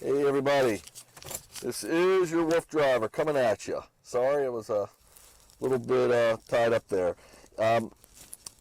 Hey everybody, this is your WooFDriver coming at you. Sorry, I was a little bit tied up there.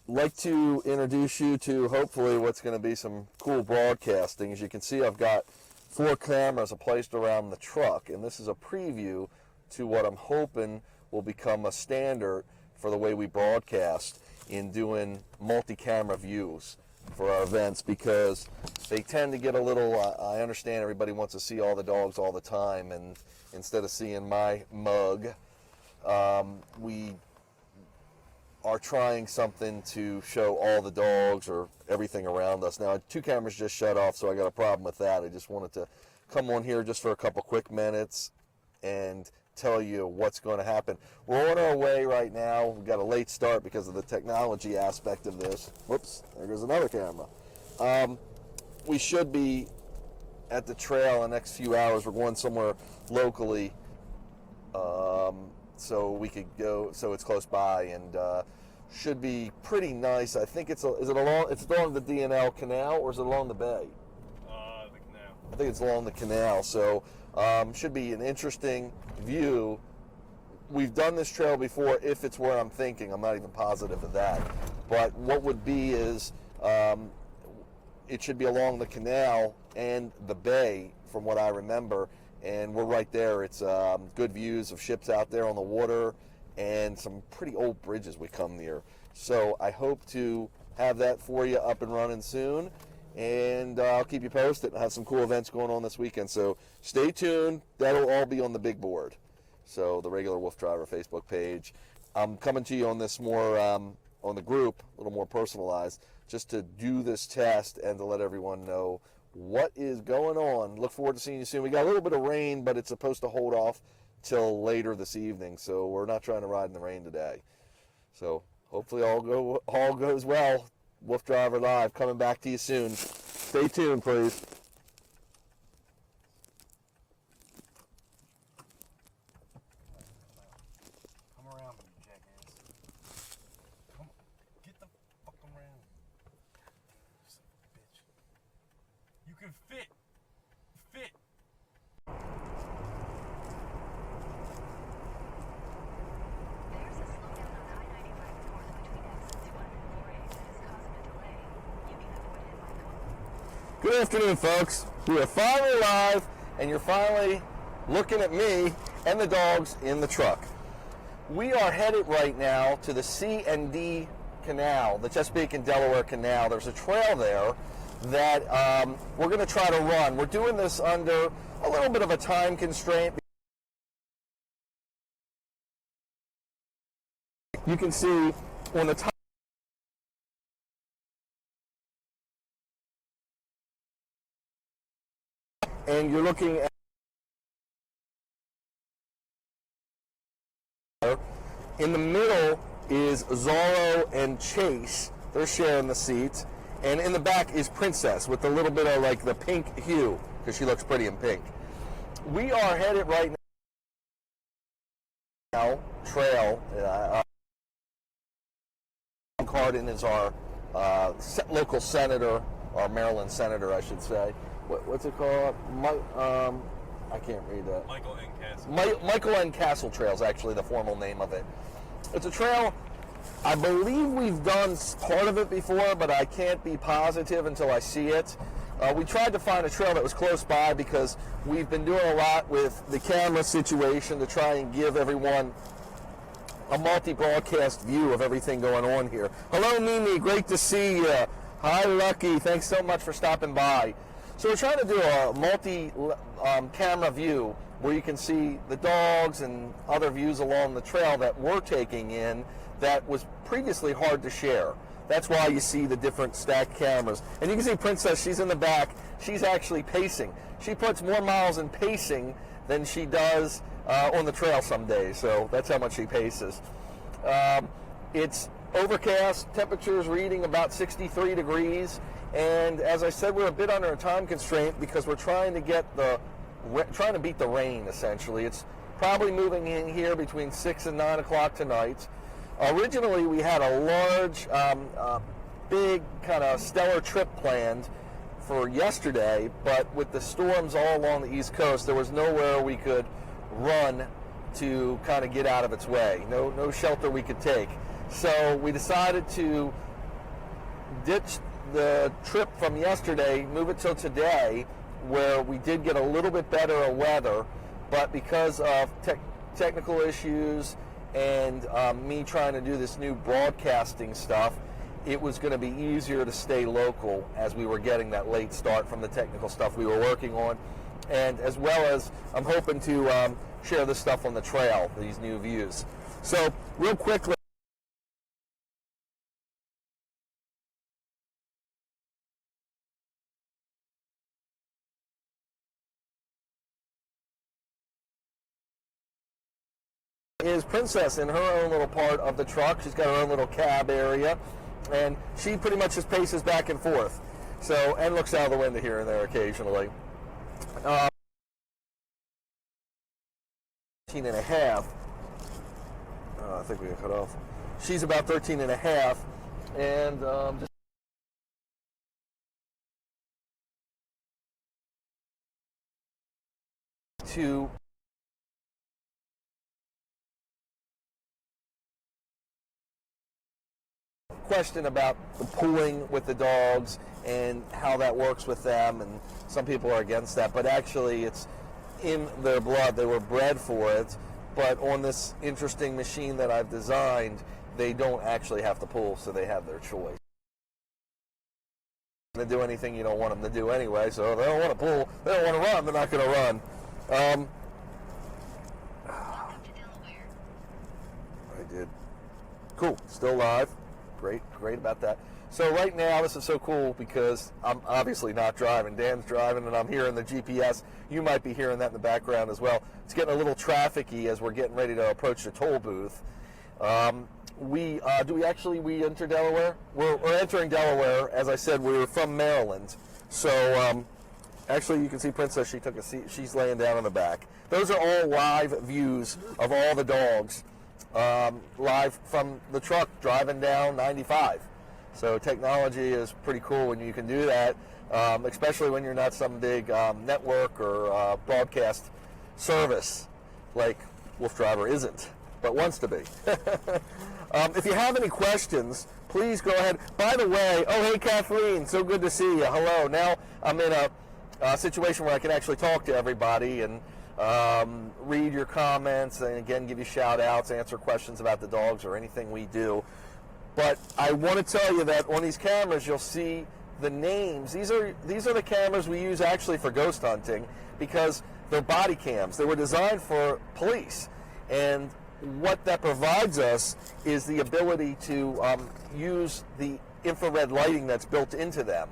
Like to introduce you to hopefully what's going to be some cool broadcasting. As you can see, I've got 4 cameras placed around the truck, and this is a preview to what I'm hoping will become a standard for the way we broadcast in doing multi-camera views for our events, because they tend to get a little, I understand everybody wants to see all the dogs all the time, and instead of seeing my mug, we are trying something to show all the dogs or everything around us. Now, 2 cameras just shut off, so I got a problem with that. I just wanted to come on here just for a couple quick minutes and tell you what's going to happen. We're on our way right now. We've got a late start because of the technology aspect of this. Whoops, there goes another camera. We should be at the trail in the next few hours. We're going somewhere locally, so we could go, so it's close by, and should be pretty nice. I think it's along the DNL canal, or is it along the bay? The canal. I think it's along the canal, so should be an interesting view. We've done this trail before, if it's where I'm thinking. I'm not even positive of that. But what would be is, it should be along the canal and the bay, from what I remember, and we're right there. It's good views of ships out there on the water and some pretty old bridges we come near. So I hope to have that for you up and running soon, and I'll keep you posted. I have some cool events going on this weekend, so stay tuned. That'll all be on the big board, so the regular WooFDriver Facebook page. I'm coming to you on this more on the group, a little more personalized, just to do this test and to let everyone know what is going on. Look forward to seeing you soon. We got a little bit of rain, but it's supposed to hold off till later this evening, so we're not trying to ride in the rain today. So hopefully all goes well. WooFDriver Live coming back to you soon. Stay tuned, please. Come around, you jackass. Come on. Get the fuck around. Son of a bitch. You can fit. Fit. There's a slowdown on I-95 north between exits 1 and 4A that is causing a delay. You can avoid it by Good afternoon, folks. We are finally live, and you're finally looking at me and the dogs in the truck. We are headed right now to the C&D Canal, the Chesapeake and Delaware Canal. There's a trail there that we're going to try to run. We're doing this under a little bit of a time constraint. You can see on the top, and you're looking at in the middle is Zorro and Chase. They're sharing the seats. And in the back is Princess with a little bit of like the pink hue, because she looks pretty in pink. We are headed right now, trail. Cardin is our local senator, our Maryland senator, I should say. What's it called? I can't read that. Michael N. Castle. Michael N. Castle Trail is actually the formal name of it. It's a trail. I believe we've done part of it before, but I can't be positive until I see it. We tried to find a trail that was close by because we've been doing a lot with the camera situation to try and give everyone a multi-broadcast view of everything going on here. Hello, Mimi. Great to see you. Hi, Lucky. Thanks so much for stopping by. So we're trying to do a multi-camera view where you can see the dogs and other views along the trail that we're taking in that was previously hard to share. That's why you see the different stacked cameras. And you can see Princess, she's in the back. She's actually pacing. She puts more miles in pacing than she does on the trail some days, so that's how much she paces. It's overcast, temperatures reading about 63 degrees, and as I said, we're a bit under a time constraint because we're trying to beat the rain, essentially. It's probably moving in here between 6 and 9 o'clock tonight. Originally, we had a large, big kind of stellar trip planned for yesterday, but with the storms all along the East Coast, there was nowhere we could run to kind of get out of its way. No shelter we could take. So we decided to ditch the trip from yesterday, move it till today, where we did get a little bit better weather, but because of technical issues and me trying to do this new broadcasting stuff, it was going to be easier to stay local as we were getting that late start from the technical stuff we were working on, and as well as I'm hoping to share this stuff on the trail, these new views. So real quickly, is Princess in her own little part of the truck. She's got her own little cab area, and she pretty much just paces back and forth. So, and looks out of the window here and there occasionally. 13 and a half. I think we got cut off. She's about 13 and a half, and just to question about the pooling with the dogs and how that works with them, and some people are against that, but actually it's in their blood. They were bred for it, but on this interesting machine that I've designed, they don't actually have to pool, so they have their choice. To do anything you don't want them to do anyway, so if they don't want to pool, they don't want to run, they're not going to run. Welcome to Delaware. I did. Cool, still live. Great about that. So right now, this is so cool because I'm obviously not driving. Dan's driving, and I'm hearing the GPS. You might be hearing that in the background as well. It's getting a little trafficy as we're getting ready to approach the toll booth. We enter Delaware? We're entering Delaware. As I said, we're from Maryland. So actually, you can see Princess. She took a seat. She's laying down on the back. Those are all live views of all the dogs. Live from the truck driving down 95. So technology is pretty cool when you can do that, especially when you're not some big network or broadcast service like WooFDriver isn't, but wants to be. If you have any questions, please go ahead. By the way, oh hey Kathleen, so good to see you. Hello. Now I'm in a situation where I can actually talk to everybody and read your comments, and again give you shout outs, answer questions about the dogs or anything we do. But I want to tell you that on these cameras you'll see the names. These are the cameras we use actually for ghost hunting because they're body cams. They were designed for police, and what that provides us is the ability to use the infrared lighting that's built into them.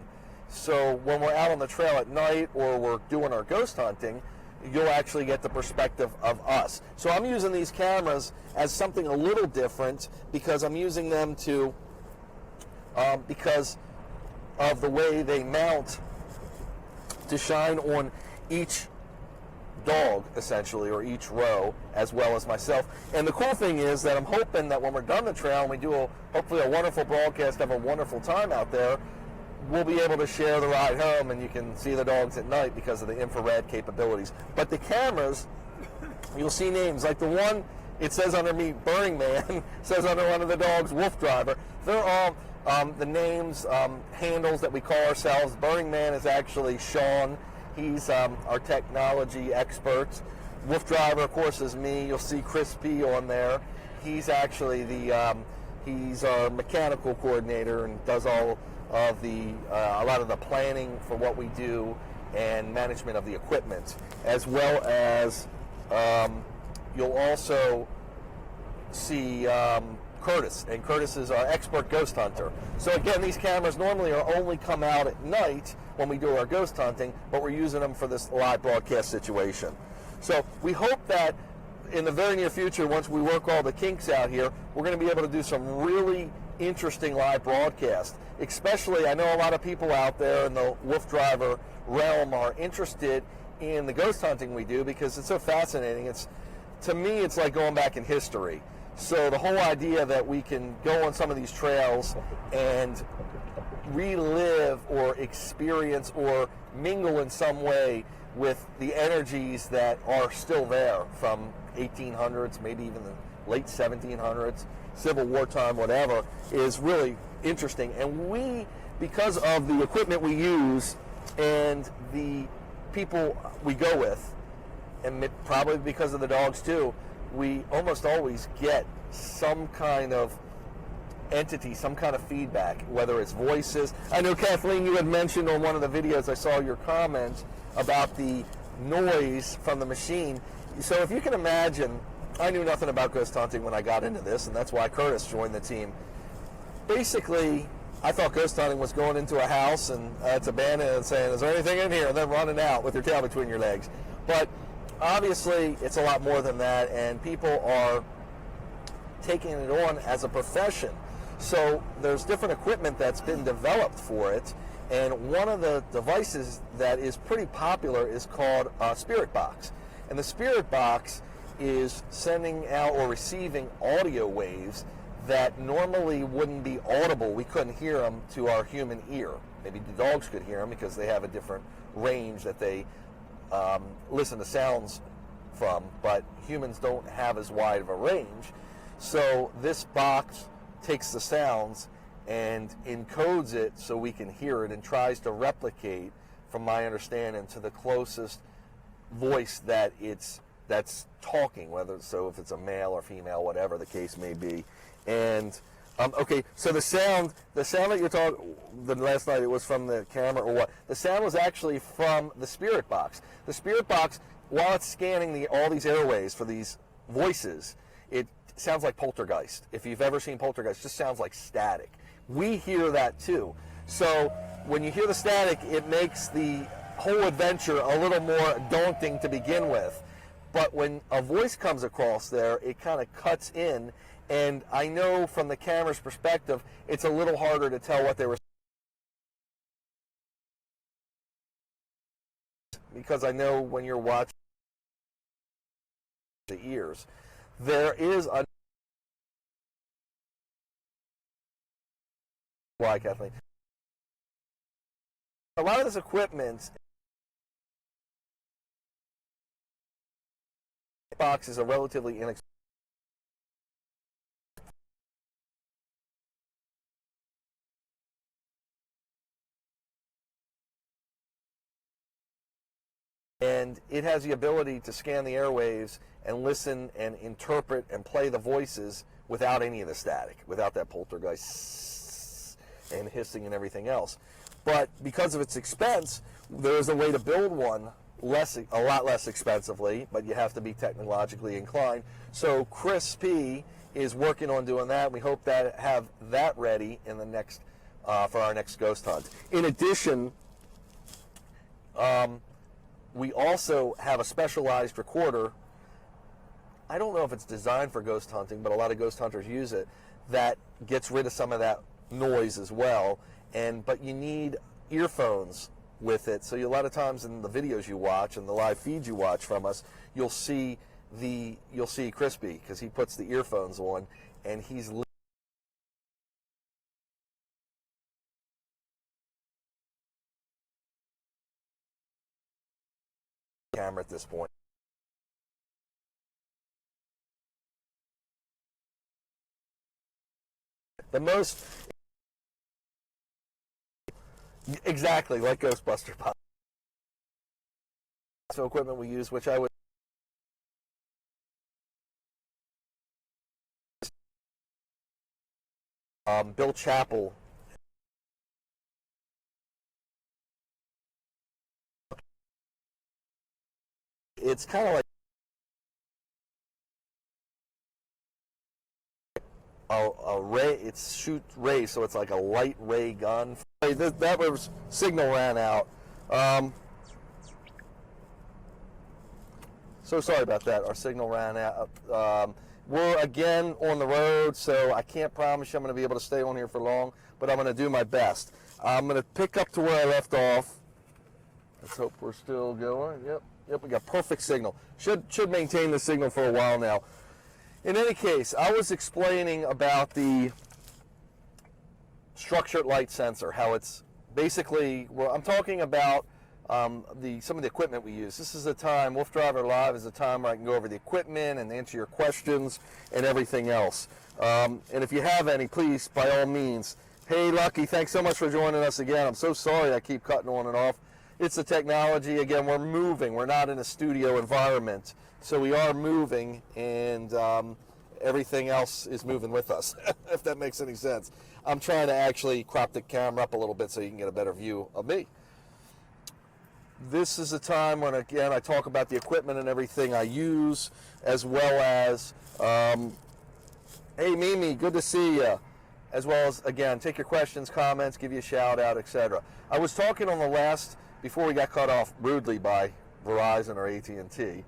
So when we're out on the trail at night or we're doing our ghost hunting, you'll actually get the perspective of us. So I'm using these cameras as something a little different because I'm using them to, because of the way they mount to shine on each dog, essentially, or each row, as well as myself. And the cool thing is that I'm hoping that when we're done the trail and we do hopefully a wonderful broadcast, have a wonderful time out there, we'll be able to share the ride home and you can see the dogs at night because of the infrared capabilities. But the cameras, you'll see names like the one, it says under me Burning Man, says under one of the dogs WooFDriver. They're all the names, handles that we call ourselves. Burning Man is actually Sean. He's our technology expert. WooFDriver, of course, is me. You'll see Chris P on there. He's actually he's our mechanical coordinator and does all of a lot of the planning for what we do and management of the equipment, as well as you'll also see Curtis, and Curtis is our expert ghost hunter. So again, these cameras normally are only come out at night when we do our ghost hunting, but we're using them for this live broadcast situation. So we hope that in the very near future, once we work all the kinks out here, we're going to be able to do some really interesting live broadcasts. Especially, I know a lot of people out there in the WooFDriver realm are interested in the ghost hunting we do because it's so fascinating. To me, it's like going back in history. So the whole idea that we can go on some of these trails and relive or experience or mingle in some way with the energies that are still there from 1800s, maybe even the late 1700s, Civil War time, whatever, is really interesting. And we, because of the equipment we use and the people we go with, and probably because of the dogs too, we almost always get some kind of entity, some kind of feedback, whether it's voices. I know, Kathleen, you had mentioned on one of the videos, I saw your comment about the noise from the machine. So if you can imagine, I knew nothing about ghost hunting when I got into this, and that's why Curtis joined the team. Basically, I thought ghost hunting was going into a house and it's abandoned and saying, is there anything in here? And then running out with your tail between your legs. But obviously, it's a lot more than that, and people are taking it on as a profession. So there's different equipment that's been developed for it, and one of the devices that is pretty popular is called a Spirit Box. And the Spirit Box is sending out or receiving audio waves that normally wouldn't be audible. We couldn't hear them to our human ear. Maybe the dogs could hear them because they have a different range that they listen to sounds from, but humans don't have as wide of a range. So this box takes the sounds and encodes it so we can hear it and tries to replicate, from my understanding, to the closest voice that's talking, if it's a male or female, whatever the case may be. And okay, so the sound that you're talking, the last night it was from the camera or what? The sound was actually from the Spirit Box. The Spirit Box, while it's scanning all these airways for these voices, it sounds like poltergeist. If you've ever seen poltergeist, it just sounds like static. We hear that too. So when you hear the static, it makes the whole adventure a little more daunting to begin with. But when a voice comes across there, it kind of cuts in. And I know from the camera's perspective, it's a little harder to tell what they were saying, because I know when you're watching the ears, there is a why, Kathleen? A lot of this equipment box is a relatively inexpensive. And it has the ability to scan the airwaves and listen and interpret and play the voices without any of the static, without that poltergeist and hissing and everything else. But because of its expense, there's a way to build one a lot less expensively, but you have to be technologically inclined. So Chris P is working on doing that. We hope that have that ready in the next for our next ghost hunt. In addition, we also have a specialized recorder. I don't know if it's designed for ghost hunting, but a lot of ghost hunters use it, that gets rid of some of that noise as well. But you need earphones with it. So a lot of times in the videos you watch and the live feeds you watch from us, you'll see Crispy, because he puts the earphones on and he's camera at this point. The most exactly like Ghostbuster Pop. So equipment we use, which I would Bill Chappell. It's kind of like a ray. It shoots rays, so it's like a light ray gun. That was signal ran out. So sorry about that. Our signal ran out. We're again on the road, so I can't promise you I'm going to be able to stay on here for long, but I'm going to do my best. I'm going to pick up to where I left off. Let's hope we're still going. Yep, we got perfect signal. Should maintain the signal for a while now. In any case, I was explaining about the structured light sensor, how it's basically, well, I'm talking about some of the equipment we use. This is a time, WooFDriver Live is a time where I can go over the equipment and answer your questions and everything else. And if you have any, please, by all means. Hey, Lucky, thanks so much for joining us again. I'm so sorry I keep cutting on and off. It's the technology. Again, we're moving. We're not in a studio environment. So we are moving, and everything else is moving with us, if that makes any sense. I'm trying to actually crop the camera up a little bit so you can get a better view of me. This is a time when, again, I talk about the equipment and everything I use, as well as, hey, Mimi, good to see you. As well as, again, take your questions, comments, give you a shout out, etc. I was talking on the last, before we got cut off rudely by Verizon or AT&T,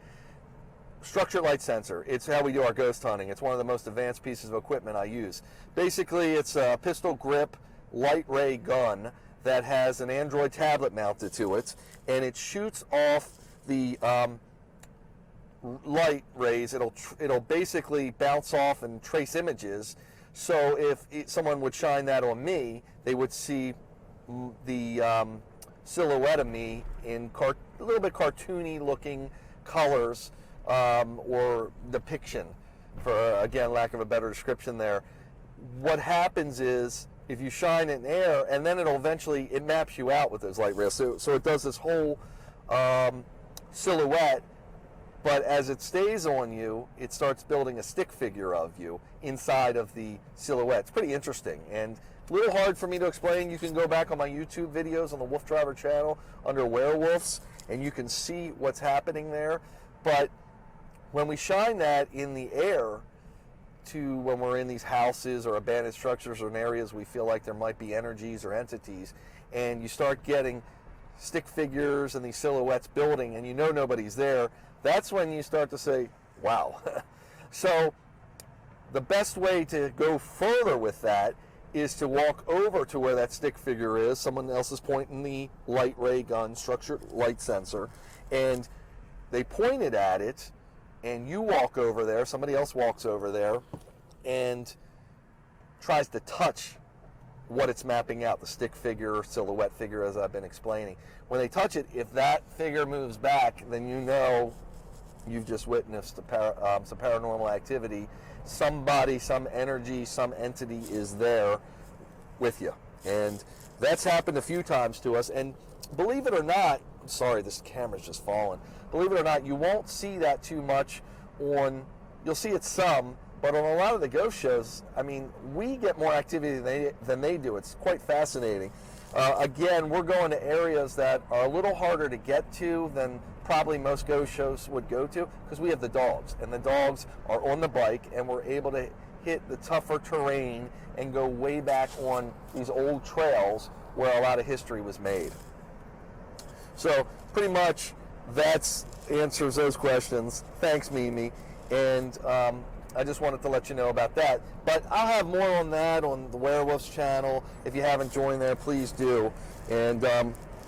structured light sensor. It's how we do our ghost hunting. It's one of the most advanced pieces of equipment I use. Basically, it's a pistol grip light ray gun that has an Android tablet mounted to it, and it shoots off the light rays. It'll basically bounce off and trace images. So if someone would shine that on me, they would see the silhouette of me in a little bit cartoony looking colors, or depiction, for, again, lack of a better description there. What happens is, if you shine in air, and then it maps you out with those light rays. So it does this whole silhouette, but as it stays on you, it starts building a stick figure of you inside of the silhouette. It's pretty interesting and a little hard for me to explain. You can go back on my YouTube videos on the WooFDriver channel under werewolves, and you can see what's happening there. But when we shine that in the air, when we're in these houses or abandoned structures or in areas we feel like there might be energies or entities, and you start getting stick figures and these silhouettes building, and you know nobody's there, that's when you start to say, wow. So the best way to go further with that is to walk over to where that stick figure is. Someone else is pointing the light ray gun, structured light sensor, and they point it at it, and you walk over there, somebody else walks over there, and tries to touch what it's mapping out, the stick figure or silhouette figure, as I've been explaining. When they touch it, if that figure moves back, then you know you've just witnessed some paranormal activity. Somebody, some energy, some entity is there with you. And that's happened a few times to us. And believe it or not, sorry, this camera's just fallen. Believe it or not, you won't see that too much you'll see it some, but on a lot of the ghost shows, I mean, we get more activity than they do. It's quite fascinating. Again, we're going to areas that are a little harder to get to than probably most ghost shows would go to, because we have the dogs, and the dogs are on the bike, and we're able to hit the tougher terrain and go way back on these old trails where a lot of history was made. So pretty much that answers those questions. Thanks, Mimi. And I just wanted to let you know about that. But I'll have more on that on the Werewolves channel. If you haven't joined there, please do. And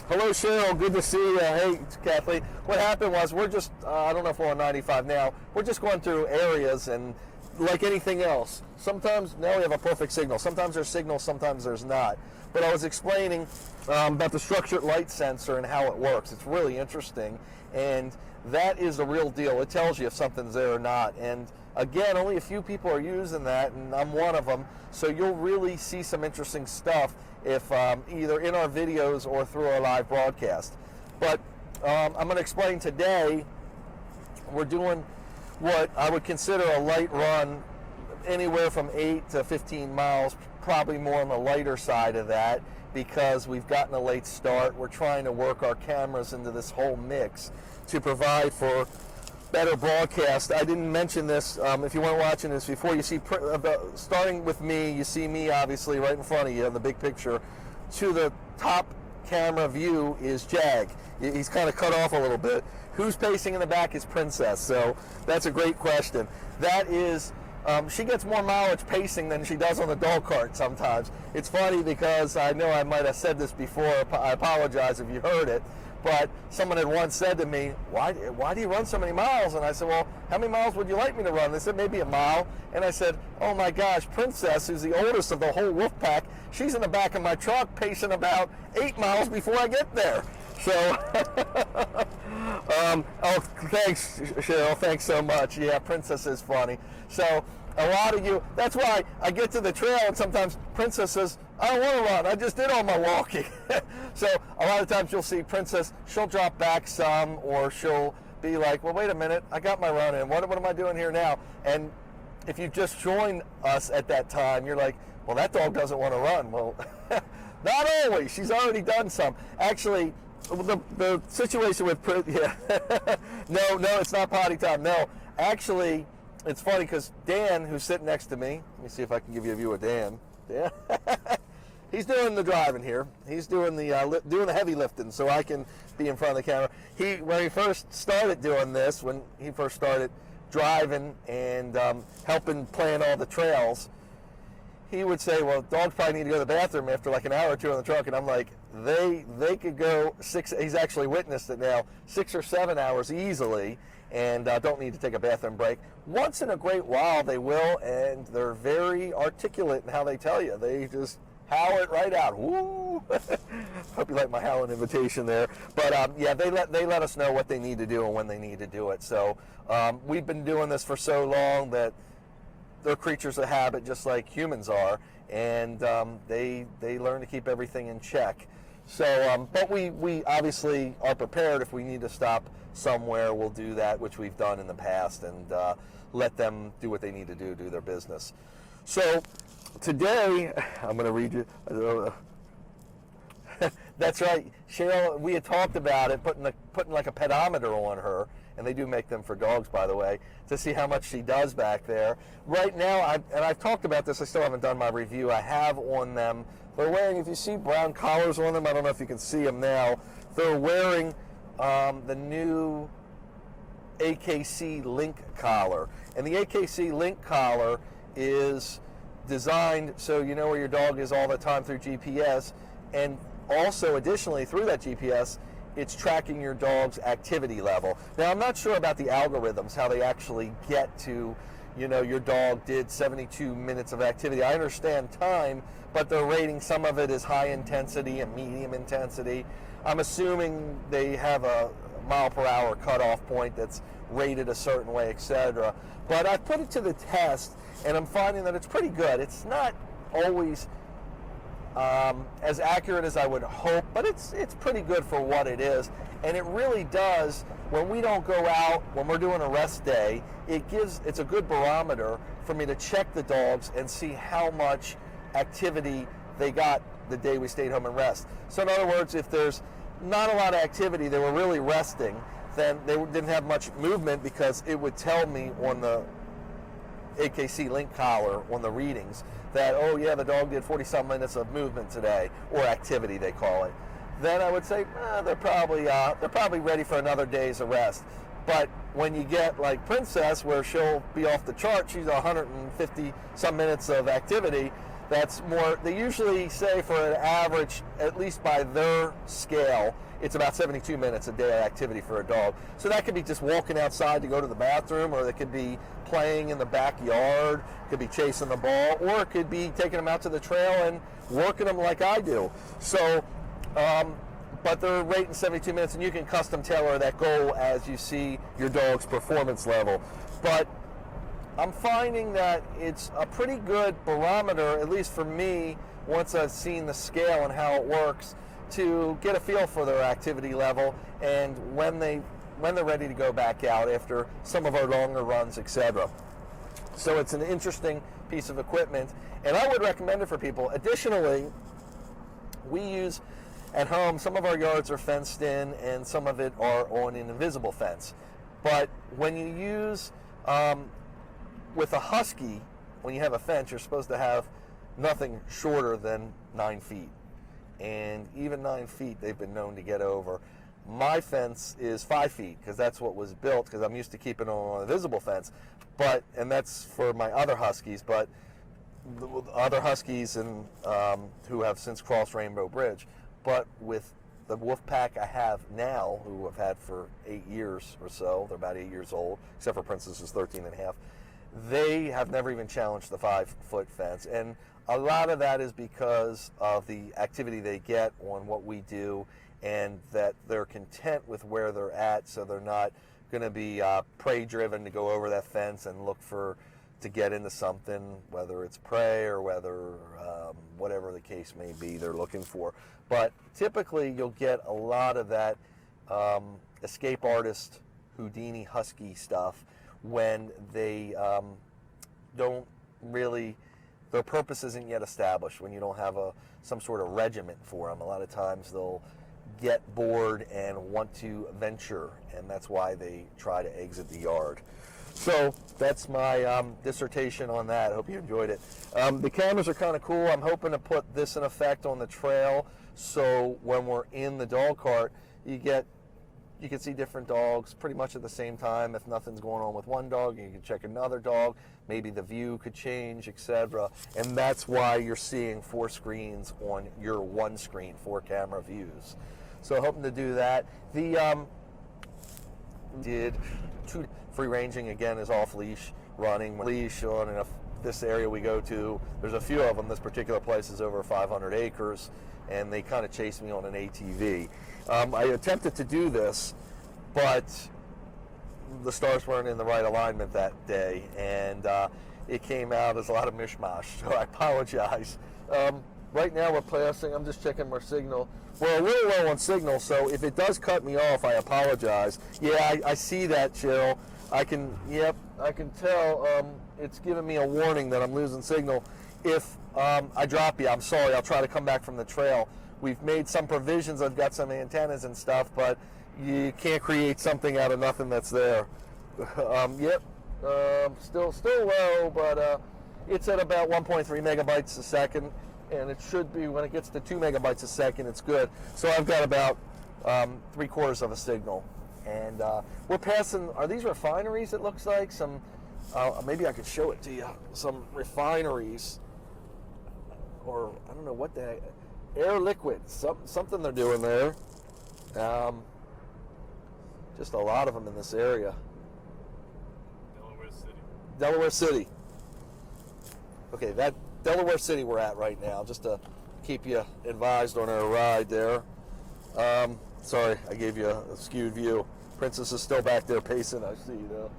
hello, Cheryl. Good to see you. Hey, Kathleen. What happened was we're just, I don't know if we're on 95 now, we're just going through areas, and like anything else, sometimes now we have a perfect signal. Sometimes there's signal, sometimes there's not. But I was explaining about the structured light sensor and how it works. It's really interesting, and that is the real deal. It tells you if something's there or not. And again, only a few people are using that, and I'm one of them. So you'll really see some interesting stuff if either in our videos or through our live broadcast. But I'm going to explain today, we're doing what I would consider a light run, anywhere from 8 to 15 miles, probably more on the lighter side of that, because we've gotten a late start. We're trying to work our cameras into this whole mix to provide for better broadcast. I didn't mention this. If you weren't watching this before, you see, starting with me, you see me obviously right in front of you in the big picture. To the top camera view is Jag. He's kind of cut off a little bit. Who's pacing in the back is Princess. So that's a great question. That is, she gets more mileage pacing than she does on the dog cart sometimes. It's funny because I know I might have said this before. I apologize if you heard it. But someone had once said to me, why do you run so many miles? And I said, well, how many miles would you like me to run? They said, maybe a mile. And I said, oh my gosh, Princess, who's the oldest of the whole wolf pack, she's in the back of my truck pacing about 8 miles before I get there. So, oh, thanks, Cheryl. Thanks so much. Yeah, Princess is funny. So, a lot of you, that's why I get to the trail and sometimes Princess says, I don't want to run. I just did all my walking. So, a lot of times you'll see Princess, she'll drop back some, or she'll be like, well, wait a minute, I got my run in. What am I doing here now? And if you just joined us at that time, you're like, well, that dog doesn't want to run. Well, not always. She's already done some. Actually, the situation with yeah, no, it's not potty time. No, actually, it's funny because Dan, who's sitting next to me, let me see if I can give you a view of Dan. Dan, he's doing the driving here. He's doing the heavy lifting, so I can be in front of the camera. When he first started doing this, when he first started driving and helping plan all the trails, he would say, well, dogs probably need to go to the bathroom after like an hour or two in the truck. And I'm like, they could go he's actually witnessed it now, 6 or 7 hours easily, and don't need to take a bathroom break. Once in a great while they will, and they're very articulate in how they tell you. They just howl it right out. Woo! Hope you like my howling invitation there. But yeah, they let us know what they need to do and when they need to do it. So we've been doing this for so long that they're creatures of habit just like humans are, and they learn to keep everything in check. So, but we obviously are prepared if we need to stop somewhere. We'll do that, which we've done in the past, and let them do what they need to do their business. So today, I'm going to read you. That's right, Cheryl. We had talked about it, putting like a pedometer on her. And they do make them for dogs, by the way, to see how much she does back there. Right now, I've talked about this, I still haven't done my review. I have on them, they're wearing, if you see brown collars on them, I don't know if you can see them now, they're wearing the new AKC Link collar. And the AKC Link collar is designed so you know where your dog is all the time through GPS, and also additionally through that GPS, it's tracking your dog's activity level. Now, I'm not sure about the algorithms, how they actually get to, you know, your dog did 72 minutes of activity. I understand time, but they're rating some of it as high intensity and medium intensity. I'm assuming they have a mile per hour cutoff point that's rated a certain way, etc. But I put it to the test, and I'm finding that it's pretty good. It's not always as accurate as I would hope, but it's pretty good for what it is. And it really does, when we don't go out, when we're doing a rest day, it's a good barometer for me to check the dogs and see how much activity they got the day we stayed home and rest. So in other words, if there's not a lot of activity, they were really resting, then they didn't have much movement, because it would tell me on the AKC Link collar, on the readings, that, oh yeah, the dog did 40-some minutes of movement today, or activity they call it. Then I would say they're probably ready for another day's of rest. But when you get like Princess, where she'll be off the chart, she's 150-some minutes of activity. That's more. They usually say for an average, at least by their scale, it's about 72 minutes a day of activity for a dog. So that could be just walking outside to go to the bathroom, or they could be playing in the backyard, could be chasing the ball, or it could be taking them out to the trail and working them like I do. So, but they're rating 72 minutes, and you can custom tailor that goal as you see your dog's performance level. But I'm finding that it's a pretty good barometer, at least for me, once I've seen the scale and how it works, to get a feel for their activity level and when they're ready to go back out after some of our longer runs, etc. So it's an interesting piece of equipment, and I would recommend it for people. Additionally, we use at home, some of our yards are fenced in and some of it are on an invisible fence. But when you use with a husky, when you have a fence, you're supposed to have nothing shorter than 9 feet. And even 9 feet, they've been known to get over. My fence is 5 feet, because that's what was built, because I'm used to keeping it on a visible fence. And that's for my other huskies, but the other huskies who have since crossed Rainbow Bridge. But with the wolf pack I have now, who I've had for 8 years or so, they're about 8 years old, except for Princess is 13 and a half, they have never even challenged the 5-foot fence. And a lot of that is because of the activity they get on what we do, and that they're content with where they're at, so they're not going to be prey driven to go over that fence and look to get into something, whether it's prey or whether whatever the case may be they're looking for. But typically you'll get a lot of that escape artist Houdini husky stuff when they don't really, their purpose isn't yet established, when you don't have some sort of regiment for them. A lot of times they'll get bored and want to venture, and that's why they try to exit the yard. So that's my dissertation on that. I hope you enjoyed it. The cameras are kind of cool. I'm hoping to put this in effect on the trail, so when we're in the dog cart, you can see different dogs pretty much at the same time. If nothing's going on with one dog, you can check another dog. Maybe the view could change, etc. And that's why you're seeing 4 screens on your one screen, 4 camera views. So hoping to do that. The did 2 free ranging, again, is off leash running. Leash on this area we go to, there's a few of them. This particular place is over 500 acres, and they kind of chased me on an ATV. I attempted to do this, but the stars weren't in the right alignment that day, and it came out as a lot of mishmash, so I apologize. Right now we're passing, I'm just checking our signal. We're a little low on signal, so if it does cut me off, I apologize. Yeah, I see that, Cheryl. I can tell it's giving me a warning that I'm losing signal. If I drop you, I'm sorry, I'll try to come back from the trail. We've made some provisions, I've got some antennas and stuff, but you can't create something out of nothing that's there. Still low, but it's at about 1.3 megabytes a second, and it should be, when it gets to 2 megabytes a second, it's good. So I've got about 3/4 of a signal. And we're passing, are these refineries, it looks like? Some, maybe I could show it to you. Some refineries, or I don't know what the heck, air liquid, something they're doing there. Just a lot of them in this area. Delaware City. Okay, that Delaware City we're at right now, just to keep you advised on our ride there. Sorry, I gave you a skewed view. Princess is still back there pacing, I see, though.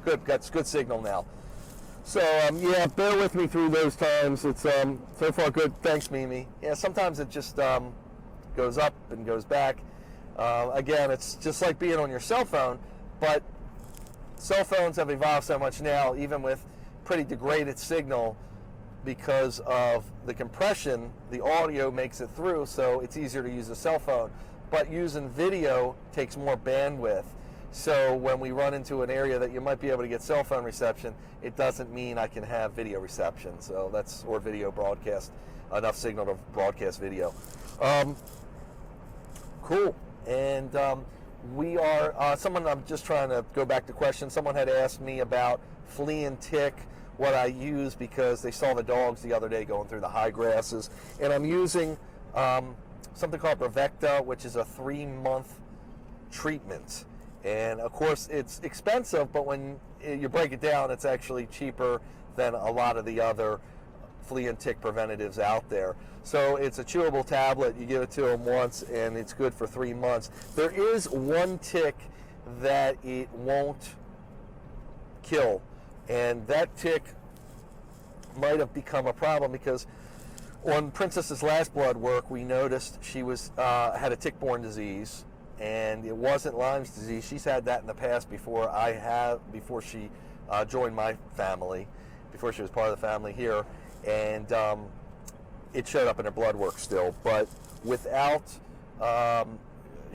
Good, got good signal now. So, yeah, bear with me through those times. It's so far good. Thanks, Mimi. Yeah, sometimes it just goes up and goes back. Again, it's just like being on your cell phone, but cell phones have evolved so much now, even with pretty degraded signal, because of the compression, the audio makes it through, so it's easier to use a cell phone. But using video takes more bandwidth. So when we run into an area that you might be able to get cell phone reception, it doesn't mean I can have video reception. So that's, or video broadcast, enough signal to broadcast video. Cool. And we are, I'm just trying to go back to questions. Someone had asked me about flea and tick, what I use, because they saw the dogs the other day going through the high grasses. And I'm using something called Brevecta, which is a 3-month treatment. And of course it's expensive, but when you break it down, it's actually cheaper than a lot of the other flea and tick preventatives out there. So it's a chewable tablet. You give it to them once, and it's good for 3 months. There is one tick that it won't kill, and that tick might have become a problem because on Princess's last blood work, we noticed she was had a tick-borne disease, and it wasn't Lyme's disease. She's had that in the past before before she joined my family, before she was part of the family here, and it showed up in her blood work still. But without,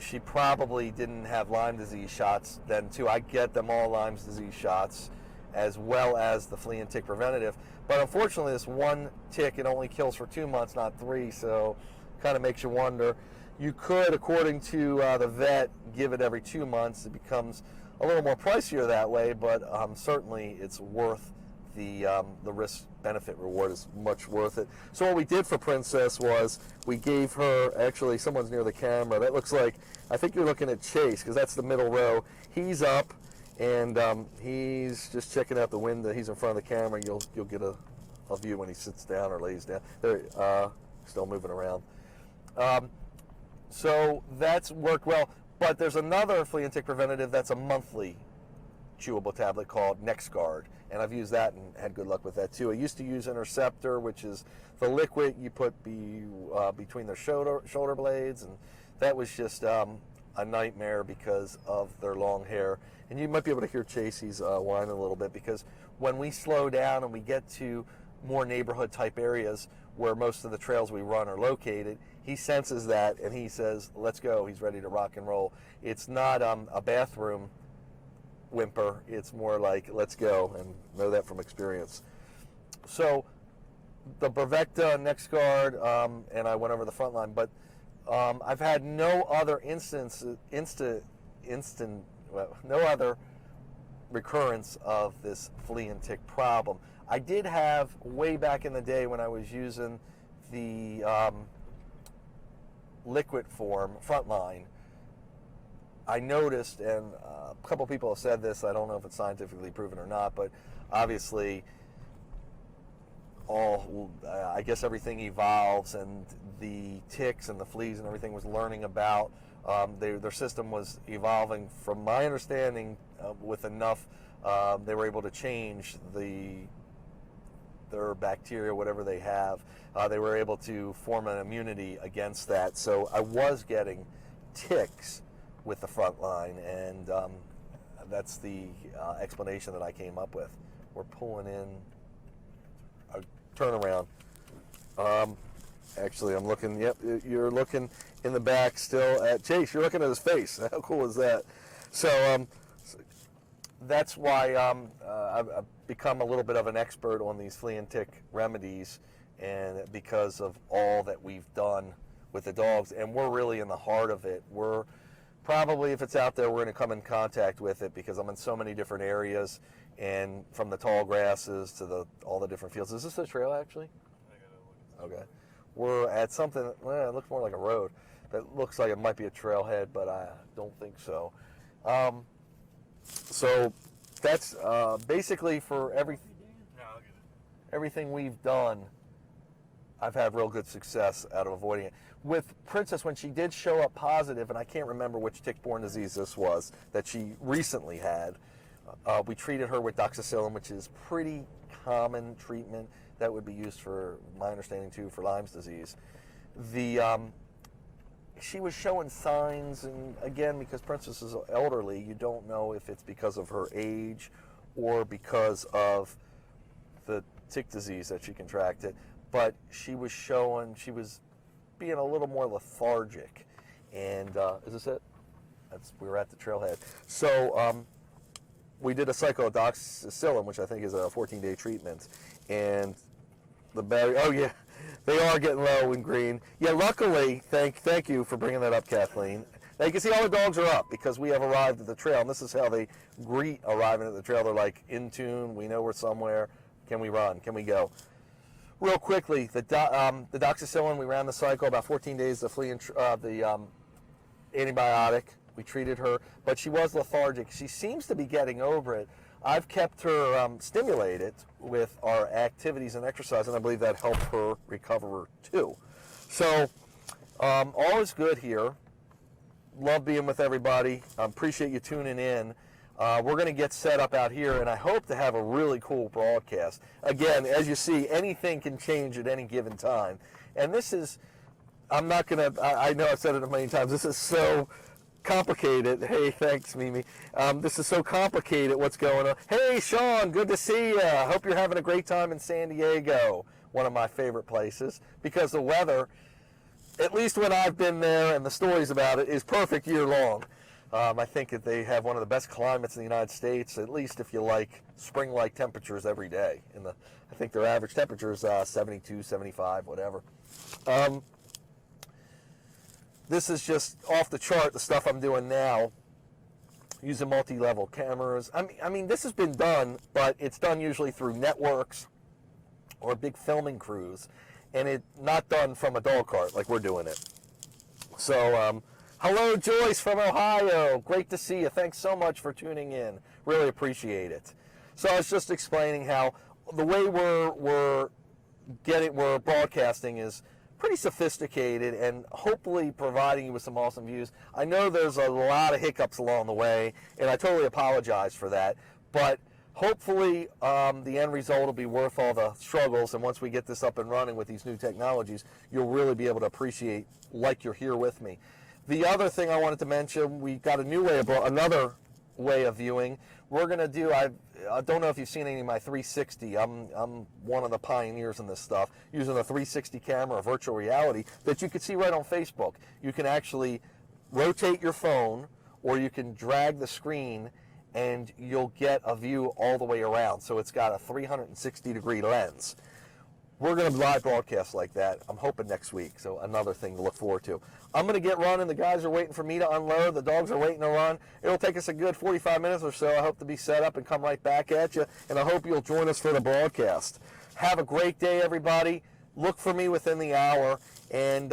she probably didn't have Lyme disease shots then too. I get them all Lyme's disease shots, as well as the flea and tick preventative. But unfortunately, this one tick, it only kills for 2 months, not 3, so kind of makes you wonder. You could, according to the vet, give it every 2 months. It becomes a little more pricier that way, but certainly it's worth the risk benefit reward is much worth it. So what we did for Princess was we gave her, actually someone's near the camera, that looks like, I think you're looking at Chase, because that's the middle row. He's up and he's just checking out the window. He's in front of the camera. You'll get a view when he sits down or lays down. There, still moving around. So that's worked well. But there's another flea and tick preventative that's a monthly chewable tablet called NexGuard, and I've used that and had good luck with that too. I used to use Interceptor, which is the liquid you put between their shoulder blades, and that was just a nightmare because of their long hair. And you might be able to hear Chasey's whine a little bit, because when we slow down and we get to more neighborhood type areas where most of the trails we run are located, he senses that and he says, let's go. He's ready to rock and roll. It's not a bathroom whimper. It's more like, let's go, and know that from experience. So the Bravecta NexGuard, and I went over the front line, but I've had no other no other recurrence of this flea and tick problem. I did have, way back in the day when I was using the liquid form Frontline, I noticed, and a couple people have said this, I don't know if it's scientifically proven or not, but obviously I guess everything evolves, and the ticks and the fleas and everything was learning about, their system was evolving, from my understanding, with enough, they were able to change their bacteria, whatever they have, they were able to form an immunity against that. So I was getting ticks with the Frontline, and that's the explanation that I came up with. We're pulling in a turnaround. Actually, I'm looking, yep, you're looking in the back still at Chase. You're looking at his face. How cool is that? So that's why I've become a little bit of an expert on these flea and tick remedies, and because of all that we've done with the dogs, and we're really in the heart of it. We're probably, if it's out there, we're going to come in contact with it, because I'm in so many different areas, and from the tall grasses to all the different fields. Is this a trail, actually? Okay. We're at something, well, it looks more like a road. That looks like it might be a trailhead, but I don't think so. So that's basically for everything we've done, I've had real good success out of avoiding it. With Princess, when she did show up positive, and I can't remember which tick-borne disease this was that she recently had, we treated her with doxycycline, which is pretty common treatment that would be used, for my understanding too, for Lyme's disease. She was showing signs, and again, because Princess is elderly, you don't know if it's because of her age or because of the tick disease that she contracted, but she was being a little more lethargic. And is this it? We were at the trailhead. So we did a cycle of doxycycline, which I think is a 14-day treatment, and the battery, oh yeah, they are getting low and green. Yeah, luckily, thank you for bringing that up, Kathleen. Now you can see all the dogs are up because we have arrived at the trail, and this is how they greet arriving at the trail. They're like, in tune, we know we're somewhere. Can we run? Can we go? Real quickly, the doxycycline, we ran the cycle, about 14 days, the antibiotic. We treated her, but she was lethargic. She seems to be getting over it. I've kept her stimulated with our activities and exercise, and I believe that helped her recover too. So all is good here. Love being with everybody. Appreciate you tuning in. We're going to get set up out here, and I hope to have a really cool broadcast. Again, as you see, anything can change at any given time. And this is, I'm not going to, I know I've said it a million times, this is so complicated. Hey, thanks, Mimi. This is so complicated, what's going on. Hey, Sean, good to see you. I hope you're having a great time in San Diego, one of my favorite places, because the weather, at least when I've been there and the stories about it, is perfect year long. I think that they have one of the best climates in the United States, at least if you like spring-like temperatures every day. I think their average temperature is 72, 75, whatever. This is just off the chart, the stuff I'm doing now. using multi-level cameras. I mean, this has been done, but it's done usually through networks or big filming crews, and it's not done from a dog cart like we're doing it. So, hello, Joyce from Ohio. Great to see you. Thanks so much for tuning in. Really appreciate it. So I was just explaining how the way we're broadcasting is pretty sophisticated and hopefully providing you with some awesome views. I know there's a lot of hiccups along the way, and I totally apologize for that, but hopefully the end result will be worth all the struggles, and once we get this up and running with these new technologies, you'll really be able to appreciate like you're here with me. The other thing I wanted to mention, we got a new way of another way of viewing. We're going to do, I don't know if you've seen any of my 360. I'm one of the pioneers in this stuff, using a 360 camera, or virtual reality, that you can see right on Facebook. You can actually rotate your phone, or you can drag the screen, and you'll get a view all the way around. So it's got a 360-degree lens. We're going to live broadcast like that, I'm hoping next week, so another thing to look forward to. I'm going to get running. The guys are waiting for me to unload. The dogs are waiting to run. It'll take us a good 45 minutes or so. I hope to be set up and come right back at you, and I hope you'll join us for the broadcast. Have a great day, everybody. Look for me within the hour, and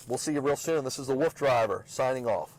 we'll see you real soon. This is the WooFDriver signing off.